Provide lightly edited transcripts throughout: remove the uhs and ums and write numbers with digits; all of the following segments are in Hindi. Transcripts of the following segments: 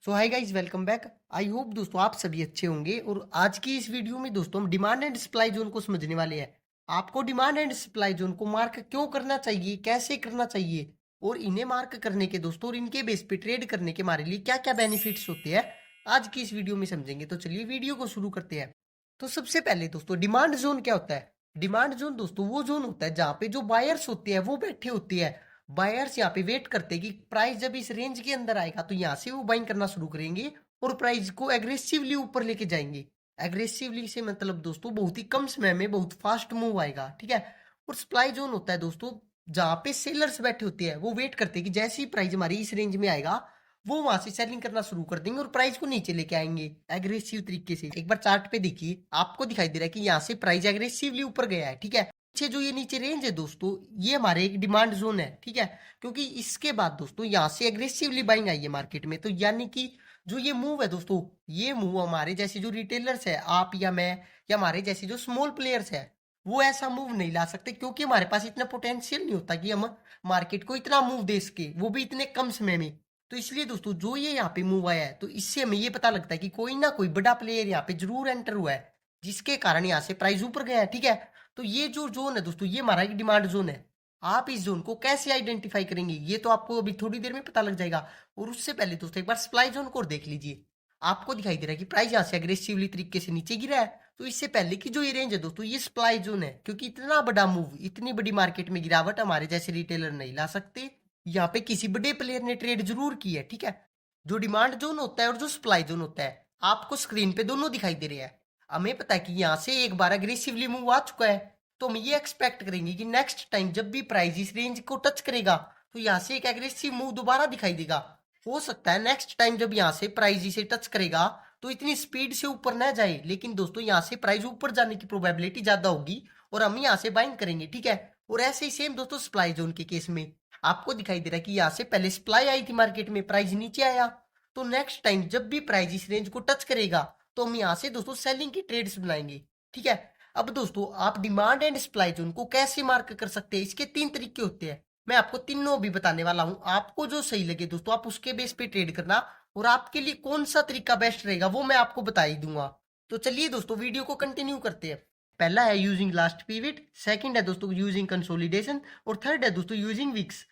So hi guys, welcome back. I hope दोस्तों आप सभी अच्छे होंगे। और आज की इस वीडियो में दोस्तों हम डिमांड एंड सप्लाई जोन को समझने वाले हैं। आपको डिमांड एंड सप्लाई जोन को मार्क क्यों करना चाहिए, कैसे करना चाहिए, और इन्हें मार्क करने के दोस्तों और इनके बेस पे ट्रेड करने के हमारे लिए क्या क्या बेनिफिट्स होते हैं, आज की इस वीडियो में समझेंगे। तो चलिए वीडियो को शुरू करते हैं। तो सबसे पहले दोस्तों डिमांड जोन क्या होता है। डिमांड जोन दोस्तों वो जोन होता है जहाँ पे जो बायर्स होते हैं वो बैठे होते हैं। बायर्स यहाँ पे वेट करते हैं कि प्राइस जब इस रेंज के अंदर आएगा तो यहाँ से वो बाइंग करना शुरू करेंगे और प्राइस को एग्रेसिवली ऊपर लेके जाएंगे। एग्रेसिवली से मतलब दोस्तों बहुत ही कम समय में बहुत फास्ट मूव आएगा, ठीक है। और सप्लाई जोन होता है दोस्तों जहाँ पे सेलर्स बैठे होते हैं, वो वेट करते हैं कि जैसे ही प्राइस हमारी इस रेंज में आएगा वो वहां से सेलिंग करना शुरू कर देंगे और प्राइस को नीचे लेके आएंगे एग्रेसिव तरीके से। एक बार चार्ट पे देखिए, आपको दिखाई दे रहा है कि यहाँ से प्राइस एग्रेसिवली ऊपर गया है, ठीक है। पीछे जो ये नीचे रेंज है दोस्तों, ये हमारे एक डिमांड जोन है, ठीक है। क्योंकि इसके बाद दोस्तों यहाँ से एग्रेसिवली बाइंग आई है मार्केट में, तो यानी कि जो ये मूव है दोस्तों, ये मूव हमारे जैसे जो रिटेलर्स है, आप या मैं या हमारे जैसे जो स्मॉल प्लेयर्स है, वो ऐसा मूव नहीं ला सकते, क्योंकि हमारे पास इतना पोटेंशियल नहीं होता कि हम मार्केट को इतना मूव दे सके, वो भी इतने कम समय में। तो इसलिए दोस्तों जो ये यहाँ पे मूव आया है, तो इससे हमें ये पता लगता है कि कोई ना कोई बड़ा प्लेयर यहाँ पे जरूर एंटर हुआ है, जिसके कारण यहाँ से प्राइस ऊपर गया है, ठीक है। तो ये जो जोन है दोस्तों, ये हमारा एक डिमांड जोन है। आप इस जोन को कैसे आइडेंटिफाई करेंगे ये तो आपको अभी थोड़ी देर में पता लग जाएगा। और उससे पहले दोस्तों एक बार सप्लाई जोन को देख लीजिए। आपको दिखाई दे रहा है कि प्राइस यहाँ से अग्रेसिवली तरीके से नीचे गिरा है। तो इससे पहले की जो ये रेंज है दोस्तों, ये सप्लाई जोन है, क्योंकि इतना बड़ा मूव, इतनी बड़ी मार्केट में गिरावट हमारे जैसे रिटेलर नहीं ला सकते। यहाँ पे किसी बड़े प्लेयर ने ट्रेड जरूर की है, ठीक है। जो डिमांड जोन होता है और जो सप्लाई जोन होता है, आपको स्क्रीन पे दोनों दिखाई दे रहे हैं। हमें पता है कि यहाँ से एक बार अग्रेसिवली मूव आ चुका है, तो हम ये एक्सपेक्ट करेंगे कि नेक्स्ट टाइम जब भी प्राइस इस रेंज को टच करेगा तो यहाँ से एक एग्रेसिव मूव दोबारा दिखाई देगा। हो सकता है नेक्स्ट टाइम जब यहाँ से प्राइस इसे टच करेगा तो इतनी स्पीड से ऊपर ना जाए, लेकिन दोस्तों यहाँ से प्राइस ऊपर जाने की प्रोबेबिलिटी ज्यादा होगी और हम यहाँ से बाइंग करेंगे, ठीक है। और ऐसे ही सेम दोस्तों सप्लाई जोन के केस में आपको दिखाई दे रहा है कि यहाँ से पहले सप्लाई आई थी मार्केट में, प्राइस नीचे आया, तो नेक्स्ट टाइम जब भी प्राइस इस रेंज को टच करेगा तो हम यहाँ से दोस्तों सेलिंग की ट्रेड्स बनाएंगे, ठीक है। अब दोस्तों आप डिमांड एंड सप्लाई जोन को कैसे मार्क कर सकते हैं, इसके तीन तरीके होते हैं। मैं आपको तीनों भी बताने वाला हूं, आपको जो सही लगे दोस्तों आप उसके बेस पे ट्रेड करना, और आपके लिए कौन सा तरीका बेस्ट रहेगा वो मैं आपको बता ही दूंगा। तो चलिए दोस्तों वीडियो को कंटिन्यू करते हैं। पहला है यूजिंग लास्ट पीरियड, सेकंड है दोस्तों यूजिंग कंसोलिडेशन, और थर्ड है दोस्तों यूजिंग वीक्स।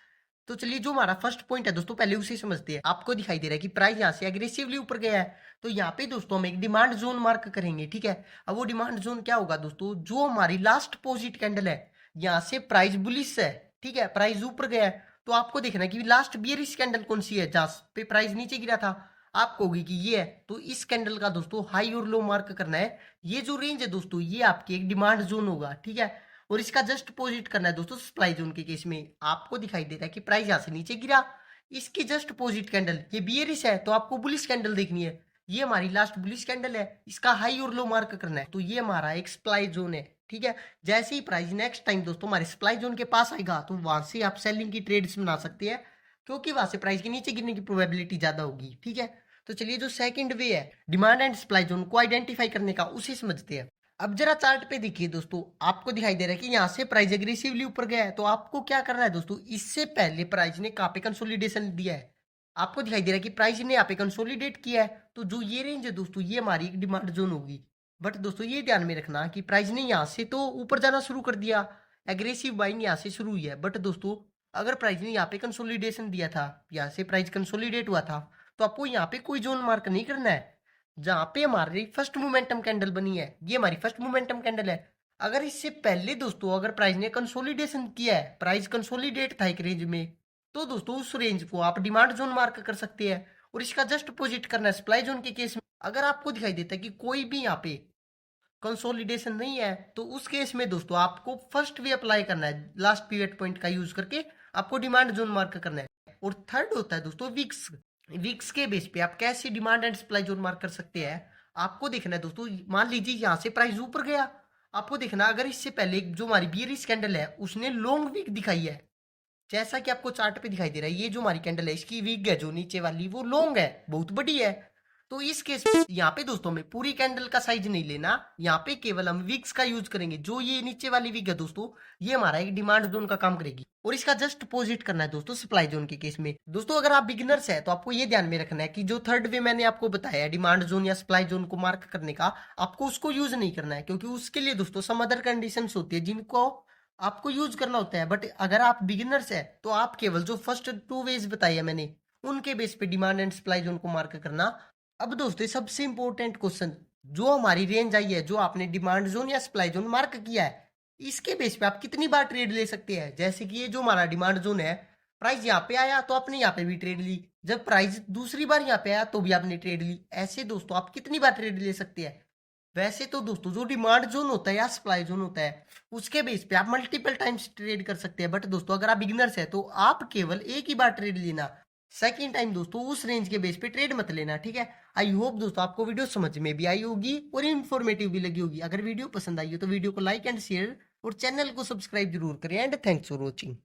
तो चलिए जो हमारा फर्स्ट पॉइंट है दोस्तों, पहले उसे समझते हैं। आपको दिखाई दे रहा है कि प्राइस यहाँ से एग्रेसिवली ऊपर गया है, तो यहाँ पे दोस्तों हम एक डिमांड जोन मार्क करेंगे, ठीक है। अब वो डिमांड जोन क्या होगा दोस्तों, जो हमारी लास्ट पोजिट कैंडल है, यहाँ से प्राइस बुलिश है, ठीक है, प्राइस ऊपर गया है, तो आपको देखना है कि लास्ट बियरिश कैंडल कौन सी है जहां पे प्राइस नीचे गिरा था। आपको होगी कि ये है, तो इस कैंडल का दोस्तों हाई और लो मार्क करना है। ये जो रेंज है दोस्तों, ये आपकी एक डिमांड जोन होगा, ठीक है। और इसका जस्ट पोजिट करना है दोस्तों सप्लाई जोन के केस में। आपको दिखाई दे रहा है कि प्राइस यहाँ से नीचे गिरा, इसकी जस्ट पोजिट कैंडल ये बियरिश है, तो आपको बुलिश कैंडल देखनी है। ये हमारी लास्ट बुलिश कैंडल है, इसका हाई और लो मार्क करना है, तो ये हमारा एक सप्लाई जोन है, ठीक है। जैसे ही प्राइस नेक्स्ट टाइम दोस्तों हमारे सप्लाई जोन के पास आएगा तो वहां से आप सेलिंग की ट्रेड्स बना सकते हैं, क्योंकि वहां से प्राइस के नीचे गिरने की प्रोबेबिलिटी ज्यादा होगी, ठीक है। तो चलिए जो सेकंड वे है डिमांड एंड सप्लाई जोन को आइडेंटिफाई करने का, उसे समझते हैं। अब जरा चार्ट पे देखिए दोस्तों, आपको दिखाई दे रहा है कि यहाँ से प्राइस एग्रेसिवली ऊपर गया है, तो आपको क्या करना है दोस्तों, इससे पहले प्राइस ने कहाँ पे कंसोलिडेशन दिया है, आपको दिखाई दे रहा है कि प्राइस ने यहाँ पे कंसोलिडेट किया है, तो जो ये रेंज है दोस्तों, ये हमारी एक डिमांड जोन होगी। बट दोस्तों ये ध्यान में रखना कि प्राइस ने यहाँ से तो ऊपर जाना शुरू कर दिया, एग्रेसिव बाइंग यहाँ से शुरू हुई है, बट दोस्तों अगर प्राइस ने यहाँ पे कंसोलिडेशन दिया था, यहाँ से प्राइस कंसोलिडेट हुआ था, तो आपको यहाँ पे कोई जोन मार्क नहीं करना है। जहां पे हमारी फर्स्ट मोमेंटम कैंडल बनी है, ये हमारी फर्स्ट मोमेंटम कैंडल है। अगर इससे पहले दोस्तों अगर प्राइस ने कंसोलिडेशन किया है, प्राइस कंसोलिडेट था एक रेंज में, तो दोस्तों उस रेंज को आप डिमांड जोन मार्क कर सकते हैं और इसका जस्ट अपोजिट करना है सप्लाई जोन के केस में। अगर आपको दिखाई देता है कि कोई भी यहाँ पे कंसोलिडेशन नहीं है, तो उस केस में दोस्तों आपको फर्स्ट वे अप्लाई करना है, लास्ट पीरियड पॉइंट का यूज करके आपको डिमांड जोन मार्क करना है। और थर्ड होता है दोस्तों वीक्स। वीक्स के बेस पे आप कैसे demand and supply zone mark कर सकते हैं, आपको देखना है दोस्तों। मान लीजिए यहाँ से प्राइस ऊपर गया, आपको देखना अगर इससे पहले जो हमारी बियरिश कैंडल है उसने लॉन्ग वीक दिखाई है, जैसा कि आपको चार्ट पे दिखाई दे रहा है, ये जो हमारी कैंडल है इसकी वीक है जो नीचे वाली वो लॉन्ग है, बहुत बड़ी है। तो इस केस यहाँ पे दोस्तों हमें पूरी कैंडल का साइज नहीं लेना, यहाँ पे केवल हम विक्स का यूज करेंगे। जो ये नीचे वाली विग है दोस्तों, ये हमारा एक डिमांड जोन का काम करेगी और इसका जस्ट अपोजिट करना है दोस्तों सप्लाई जोन के केस में। दोस्तों अगर आप बिगिनर्स है तो आपको ये ध्यान में रखना है कि जो थर्ड वे मैंने आपको बताया है डिमांड जोन या सप्लाई जोन को मार्क करने का, आपको उसको यूज नहीं करना है, क्योंकि उसके लिए दोस्तों सम अदर कंडीशंस होती है जिनको आपको यूज करना होता है। बट अगर आप बिगिनर्स है तो आप केवल जो फर्स्ट टू वेज बताई है मैंने, उनके बेस पे डिमांड एंड सप्लाई जोन को मार्क करना। अब दोस्तों सबसे इंपॉर्टेंट क्वेश्चन, जो हमारी रेंज आई है, जो आपने डिमांड जोन या सप्लाई जोन मार्क किया है, इसके बेस पे आप कितनी बार ट्रेड ले सकते हैं। जैसे कि ये जो हमारा डिमांड जोन है, प्राइस यहाँ पे आया तो आपने यहाँ पे भी ट्रेड ली, जब प्राइस दूसरी बार यहाँ पे आया तो भी आपने ट्रेड ली। ऐसे दोस्तों आप कितनी बार ट्रेड ले सकते हैं। वैसे तो दोस्तों जो डिमांड जोन होता है या सप्लाई जोन होता है, उसके बेस पे आप मल्टीपल टाइम्स ट्रेड कर सकते हैं। बट दोस्तों अगर आप बिगिनर्स है तो आप केवल एक ही बार ट्रेड लेना, सेकंड टाइम दोस्तों उस रेंज के बेस पे ट्रेड मत लेना, ठीक है। आई होप दोस्तों आपको वीडियो समझ में भी आई होगी और इन्फॉर्मेटिव भी लगी होगी। अगर वीडियो पसंद आई हो तो वीडियो को लाइक एंड शेयर और चैनल को सब्सक्राइब जरूर करें। And thanks for watching.